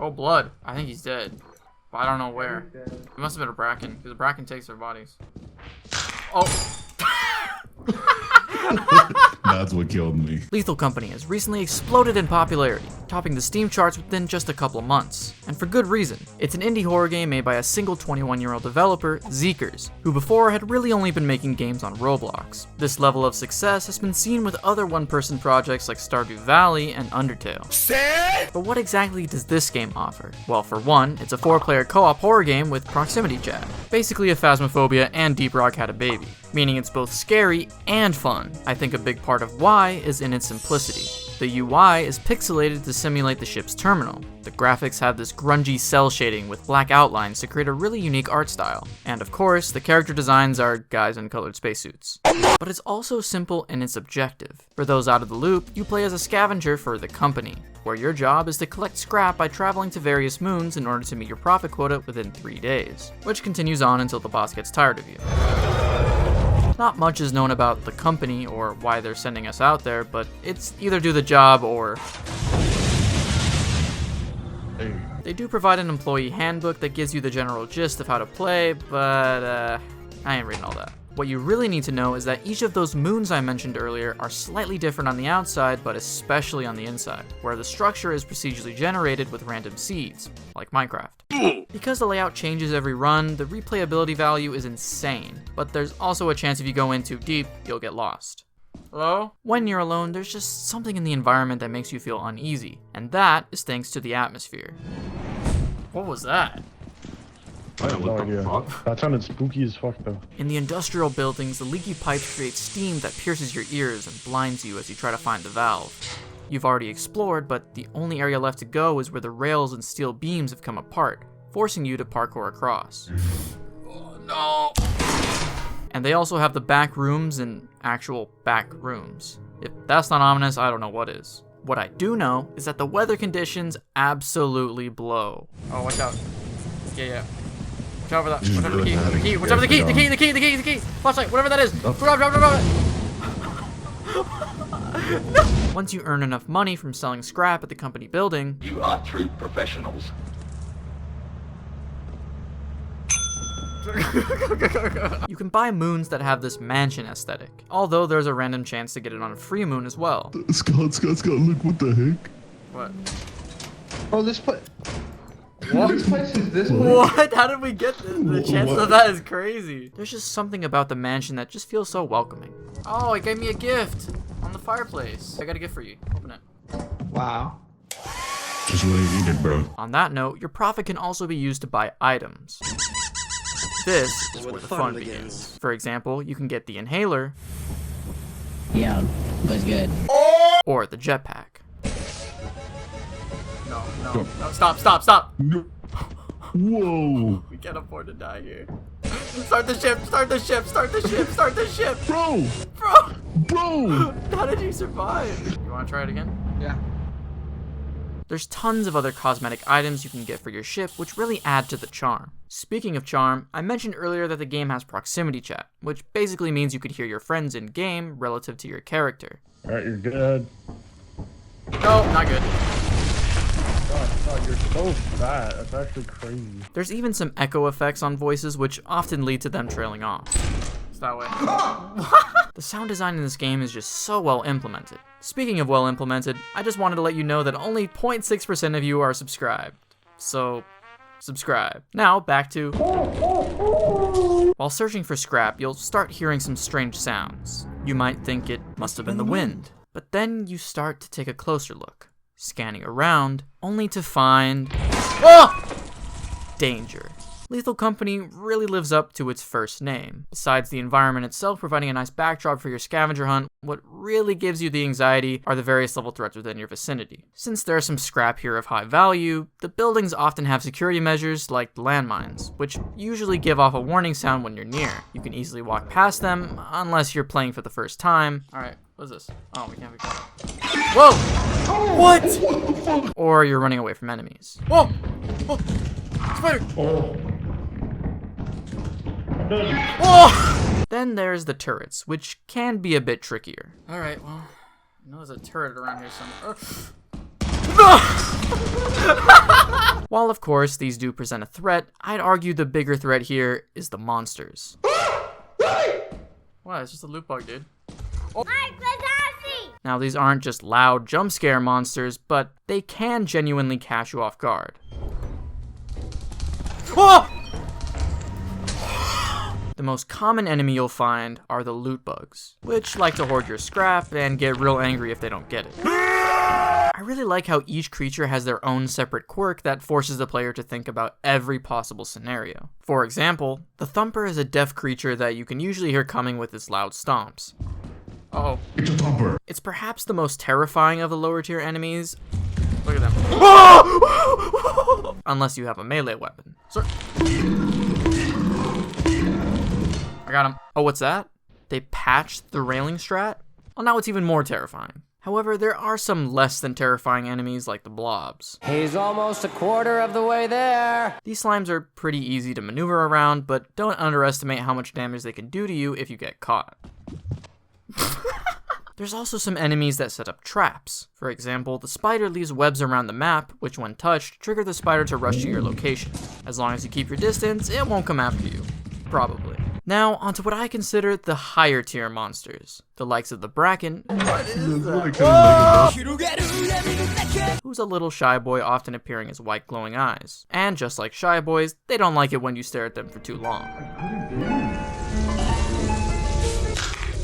Oh, blood. I think he's dead. But I don't know where. It must have been a bracken, because a bracken takes their bodies. Oh. That's what killed me. Lethal Company has recently exploded in popularity, topping the Steam charts within just a couple of months. And for good reason. It's an indie horror game made by a single 21-year-old developer, Zeekerss, who before had really only been making games on Roblox. This level of success has been seen with other one-person projects like Stardew Valley and Undertale. But what exactly does this game offer? Well, for one, it's a 4-player co-op horror game with proximity chat. Basically if Phasmophobia and Deep Rock had a baby. Meaning it's both scary and fun. I think a big part of why is in its simplicity. The UI is pixelated to simulate the ship's terminal. The graphics have this grungy cell shading with black outlines to create a really unique art style. And of course, the character designs are guys in colored spacesuits. But it's also simple in its objective. For those out of the loop, you play as a scavenger for the company, where your job is to collect scrap by traveling to various moons in order to meet your profit quota within 3 days, which continues on until the boss gets tired of you. Not much is known about the company or why they're sending us out there, but it's either do the job or... They do provide an employee handbook that gives you the general gist of how to play, but I ain't reading all that. What you really need to know is that each of those moons I mentioned earlier are slightly different on the outside, but especially on the inside, where the structure is procedurally generated with random seeds, like Minecraft. Because the layout changes every run, the replayability value is insane, but there's also a chance if you go in too deep, you'll get lost. Hello? When you're alone, there's just something in the environment that makes you feel uneasy, and that is thanks to the atmosphere. What was that? I have no idea. That sounded spooky as fuck though. In the industrial buildings, the leaky pipes create steam that pierces your ears and blinds you as you try to find the valve. You've already explored, but the only area left to go is where the rails and steel beams have come apart, forcing you to parkour across. Oh no! And they also have the back rooms and actual back rooms. If that's not ominous, I don't know what is. What I do know is that the weather conditions absolutely blow. Oh, watch out. Yeah. Watch out for that. Watch out for the key. Watch out for the key. Flashlight, whatever that is. Drop it. Once you earn enough money from selling scrap at the company building, You are true professionals. you can buy moons that have this mansion aesthetic. Although there's a random chance to get it on a free moon as well. Scott, look, what the heck? What? Oh, this place. What? This place is this way? What? How did we get this? The chance of that is crazy. There's just something about the mansion that just feels so welcoming. Oh, it gave me a gift on the fireplace. I got a gift for you. Open it. Wow. Just what you needed, bro. On that note, your profit can also be used to buy items. This is where the fun begins. For example, you can get the inhaler. Yeah, was good. Or the jetpack. No, stop. No. Whoa. We can't afford to die here. Start the ship. Bro. How did you survive? You want to try it again? Yeah. There's tons of other cosmetic items you can get for your ship, which really add to the charm. Speaking of charm, I mentioned earlier that the game has proximity chat, which basically means you could hear your friends in-game relative to your character. Alright, you're good. No, not good. God, you're so fat. That's actually crazy. There's even some echo effects on voices, which often lead to them trailing off. It's that way. The sound design in this game is just so well implemented. Speaking of well implemented, I just wanted to let you know that only 0.6% of you are subscribed. So, subscribe. Now, back to... While searching for scrap, you'll start hearing some strange sounds. You might think it must have been the wind. But then you start to take a closer look, scanning around, only to find... Oh! Danger. Lethal Company really lives up to its first name. Besides the environment itself providing a nice backdrop for your scavenger hunt, what really gives you the anxiety are the various level threats within your vicinity. Since there is some scrap here of high value, the buildings often have security measures like landmines, which usually give off a warning sound when you're near. You can easily walk past them, unless you're playing for the first time. Alright, what is this? Oh, we can't be caught. Whoa! What? Or you're running away from enemies. Whoa! Whoa! Spider! Oh! Then there's the turrets, which can be a bit trickier. Alright, well, I know there's a turret around here somewhere. While of course these do present a threat, I'd argue the bigger threat here is the monsters. What? It's just a loot bug, dude. Oh. Now these aren't just loud jump scare monsters, but they can genuinely catch you off guard. Whoa! The most common enemy you'll find are the loot bugs, which like to hoard your scrap and get real angry if they don't get it. I really like how each creature has their own separate quirk that forces the player to think about every possible scenario. For example, the Thumper is a deaf creature that you can usually hear coming with its loud stomps. Uh-oh. It's a thumper. It's perhaps the most terrifying of the lower tier enemies. Look at them. Unless you have a melee weapon. Sorry. I got him. Oh, what's that? They patched the railing strat? Well, now it's even more terrifying. However, there are some less than terrifying enemies like the blobs. He's almost a quarter of the way there. These slimes are pretty easy to maneuver around, but don't underestimate how much damage they can do to you if you get caught. There's also some enemies that set up traps. For example, the spider leaves webs around the map, which when touched, trigger the spider to rush to your location. As long as you keep your distance, it won't come after you. Probably. Now, onto what I consider the higher tier monsters. The likes of the Bracken. What is that? Who's a little shy boy, often appearing as white glowing eyes. And just like shy boys, they don't like it when you stare at them for too long.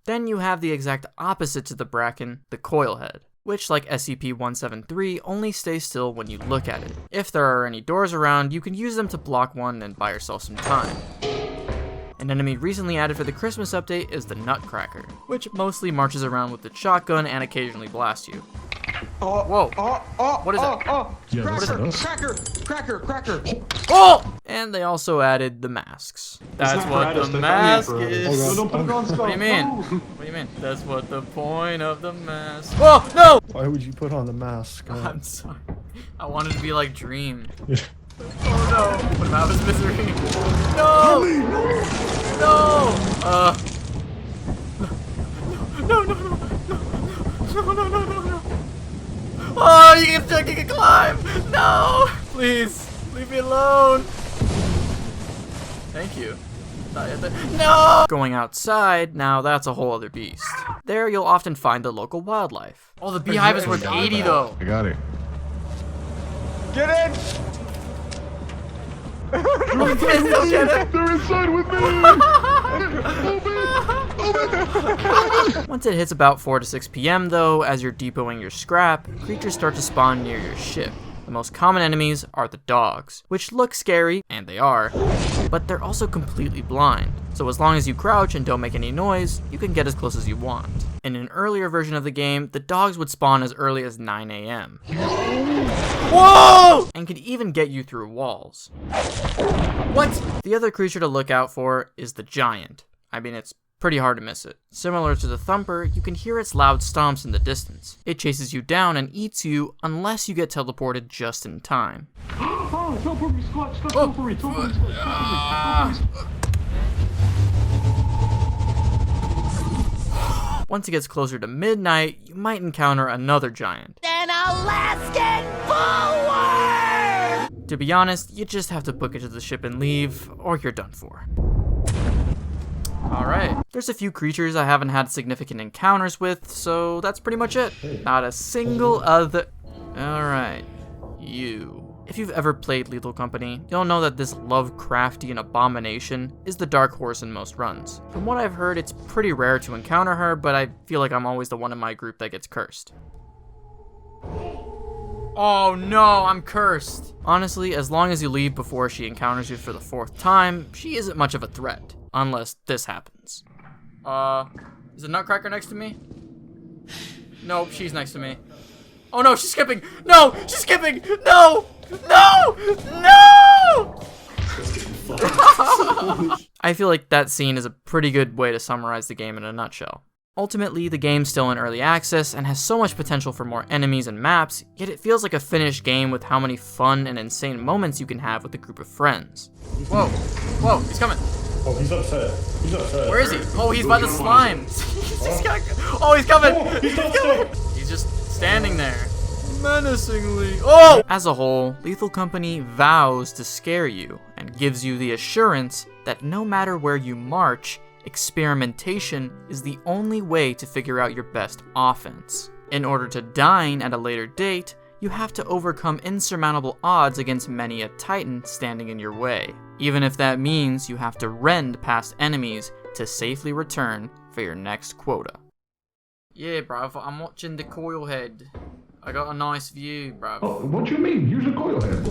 Then you have the exact opposite to the Bracken, the Coilhead, which like SCP-173 only stays still when you look at it. If there are any doors around, you can use them to block one and buy yourself some time. An enemy recently added for the Christmas update is the Nutcracker, which mostly marches around with its shotgun and occasionally blasts you. Whoa. What is that? Yeah, that's us. Cracker. Oh! And they also added the masks. That's what the mask is. Don't put it on stuff. What do you mean? What do you mean? That's what the point of the mask. Oh, no! Why would you put on the mask? I'm sorry. I wanted to be like Dream. Oh no! What about his misery? No! No! No! Oh, you can climb! No! Please, leave me alone. Thank you. No! Going outside, now that's a whole other beast. There you'll often find the local wildlife. Oh, the beehive is worth 80 though. I got it. Get in! They're inside with me! Once it hits about 4 to 6 p.m. though, as you're depoting your scrap, creatures start to spawn near your ship. The most common enemies are the dogs, which look scary, and they are, but they're also completely blind. So as long as you crouch and don't make any noise, you can get as close as you want. In an earlier version of the game, the dogs would spawn as early as 9 a.m. Whoa! And could even get you through walls. What? The other creature to look out for is the giant. I mean, it's pretty hard to miss it. Similar to the Thumper, you can hear its loud stomps in the distance. It chases you down and eats you unless you get teleported just in time. Once it gets closer to midnight, you might encounter another giant. An Alaskan bullworm! To be honest, you just have to book it to the ship and leave, or you're done for. Alright, there's a few creatures I haven't had significant encounters with, so that's pretty much it. Not a single other... Alright, you. If you've ever played Lethal Company, you'll know that this Lovecraftian abomination is the dark horse in most runs. From what I've heard, it's pretty rare to encounter her, but I feel like I'm always the one in my group that gets cursed. Oh no, I'm cursed! Honestly, as long as you leave before she encounters you for the 4th time, she isn't much of a threat. Unless this happens. Is the Nutcracker next to me? Nope, she's next to me. Oh no, she's skipping! No! She's skipping! No! No! No! I feel like that scene is a pretty good way to summarize the game in a nutshell. Ultimately, the game's still in early access and has so much potential for more enemies and maps, yet it feels like a finished game with how many fun and insane moments you can have with a group of friends. Whoa, whoa, he's coming. Oh, he's upset. He's upset. Where is he? Oh, he's by the slimes. Oh, he's coming. He's coming. He's just standing there. menacingly. Oh! As a whole, Lethal Company vows to scare you and gives you the assurance that no matter where you march, experimentation is the only way to figure out your best offense. In order to dine at a later date, you have to overcome insurmountable odds against many a titan standing in your way, even if that means you have to rend past enemies to safely return for your next quota. Yeah, bruv, I'm watching the coil head. I got a nice view, bruv. Oh, what you mean? Use a coil head.